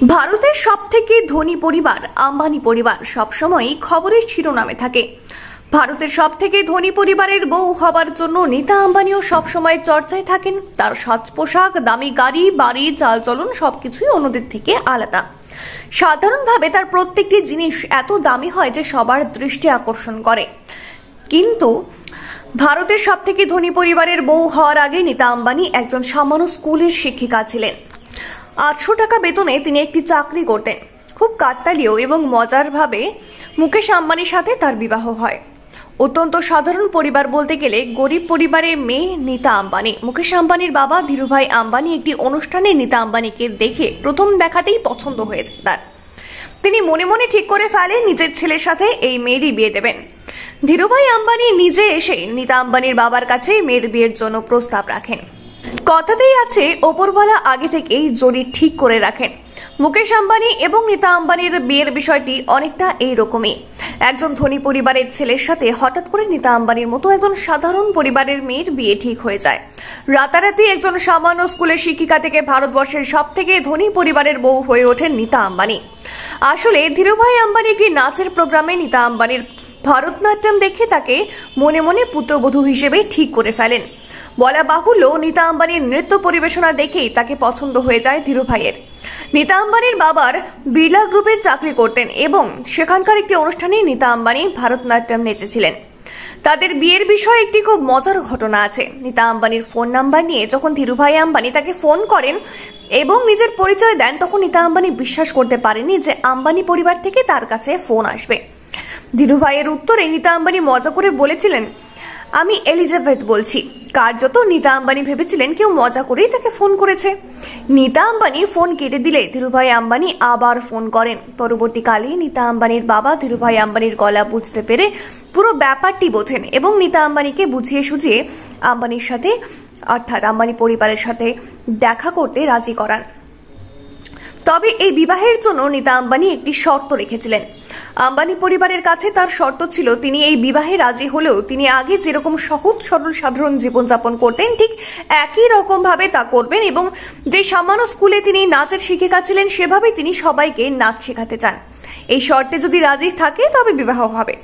ভারতের সবথেকে ধনী পরিবার আম্বানি পরিবার সবসময়ই খবরের শিরোনামে থাকে। ভারতের সবথেকে ধনী পরিবারের বউ হবার জন্য নীতা আম্বানিও সবসময় চর্চায় থাকেন। তার সাজ পোশাক, দামি গাড়ি, বাড়ি, চালচলন সবকিছুই অন্যদের থেকে আলাদা। সাধারণভাবে তার প্রত্যেকটি জিনিস এত দামি হয় যে সবার দৃষ্টি আকর্ষণ করে। কিন্তু ভারতের সবথেকে ধনী পরিবারের বউ হওয়ার আগে নীতা আম্বানি একজন সামান্য স্কুলের শিক্ষিকা ছিলেন। 800 টাকা বেতনে তিনি একটি চাকরি করতেন। খুব কাকতালীয় এবং মজার ভাবে মুকেশ আম্বানির সাথে তার বিবাহ হয়। অত্যন্ত সাধারণ পরিবার বলতে গেলে গরিব পরিবারের মেয়ে নীতা আম্বানি। মুকেশ আম্বানির বাবা ধীরুভাই আম্বানি একটি অনুষ্ঠানে নীতা আম্বানিকে দেখে প্রথম দেখাতেই পছন্দ হয়েছে তার। তিনি মনে মনে ঠিক করে ফেলেন নিজের ছেলের সাথে এই মেয়েরই বিয়ে দেবেন। ধীরুভাই আম্বানি নিজে এসে নীতা আম্বানির বাবার কাছে মেয়ের বিয়ের জন্য প্রস্তাব রাখেন। কথাতেই আছে, ওপরওয়ালা আগে থেকেই জড়ি ঠিক করে রাখেন। মুকেশ আম্বানি এবং নীতা আম্বানির বিয়ের বিষয়টি অনেকটা এইরকমই। একজন ধনী পরিবারের ছেলের সাথে হঠাৎ করে নীতা আম্বানির মতো একজন সাধারণ পরিবারের মেয়ের বিয়ে ঠিক হয়ে যায়। রাতারাতি একজন সামান্য স্কুলের শিক্ষিকা থেকে ভারতবর্ষের সবথেকে ধনী পরিবারের বউ হয়ে ওঠেন নীতা আম্বানি। আসলে ধীরুভাই আম্বানি একটি নাচের প্রোগ্রামে নীতা আম্বানির ভারতনাট্যম দেখে তাকে মনে মনে পুত্রবধূ হিসেবে ঠিক করে ফেলেন। বলা বাহুল্য, নীতা আম্বানির নৃত্য পরিবেশনা দেখেই তাকে পছন্দ হয়ে যায় ধীরুভাইয়ের। নীতা আম্বানির বাবার বিড়লা গ্রুপে চাকরি করতেন এবং সেখানকার একটি অনুষ্ঠানে নীতা আম্বানি ভারতনাট্যম নেচেছিলেন। তাদের বিয়ের বিষয়ে একটি খুব মজার ঘটনা আছে। নীতা আম্বানির ফোন নাম্বার নিয়ে যখন ধীরুভাই আম্বানি তাকে ফোন করেন এবং নিজের পরিচয় দেন, তখন নীতা আম্বানি বিশ্বাস করতে পারেনি যে আম্বানি পরিবার থেকে তার কাছে ফোন আসবে। ধীরুভাইয়ের উত্তরে নীতা আম্বানি মজা করে বলেছিলেন, আমি এলিজাবেথ বলছি। কার্যত নীতা আম্বানি ভেবেছিলেন কেউ মজা করেই তাকে ফোন করেছে। নীতা আম্বানি ফোন কেটে দিলে ধীরুভাই আম্বানি আবার ফোন করেন। পরবর্তীকালে নীতা আম্বানির বাবা ধীরুভাই আম্বানির গলা বুঝতে পেরে পুরো ব্যাপারটি বোঝেন এবং নীতা আম্বানিকে বুঝিয়ে সুঝিয়ে আম্বানির সাথে অর্থাৎ আম্বানি পরিবারের সাথে দেখা করতে রাজি করান। তবে এই বিবাহের জন্য নীতা আম্বানি একটি শর্ত রেখেছিলেন। আম্বানি পরিবারের কাছে তার শর্ত ছিল, তিনি এই বিবাহে রাজি হলেও তিনি আগে যেরকম সহজ সরল সাধারণ জীবনযাপন করতেন ঠিক একই রকম ভাবে তা করবেন এবং যে সামান্য স্কুলে তিনি নাচের শিক্ষিকা ছিলেন সেভাবে তিনি সবাইকে নাচ শেখাতে চান। এই শর্তে যদি রাজি থাকে তবে বিবাহ হবে।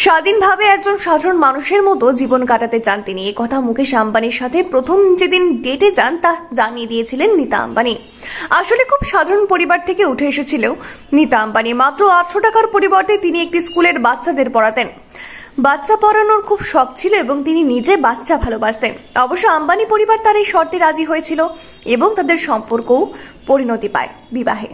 স্বাধীনভাবে একজন সাধারণ মানুষের মতো জীবন কাটাতে চান তিনি। এই কথা মুকেশ আম্বানির সাথে প্রথম যেদিন ডেটে যান তা জানিয়ে দিয়েছিলেন নীতা আম্বানি। আসলে খুব সাধারণ পরিবার থেকে উঠে এসেছিল নীতা আম্বানি। মাত্র 800 টাকার পরিবর্তে তিনি একটি স্কুলের বাচ্চাদের পড়াতেন। বাচ্চা পড়ানোর খুব শখ ছিল এবং তিনি নিজে বাচ্চা ভালোবাসতেন। অবশ্য আম্বানি পরিবার তার এই শর্তে রাজি হয়েছিল এবং তাদের সম্পর্কও পরিণতি পায় বিবাহে।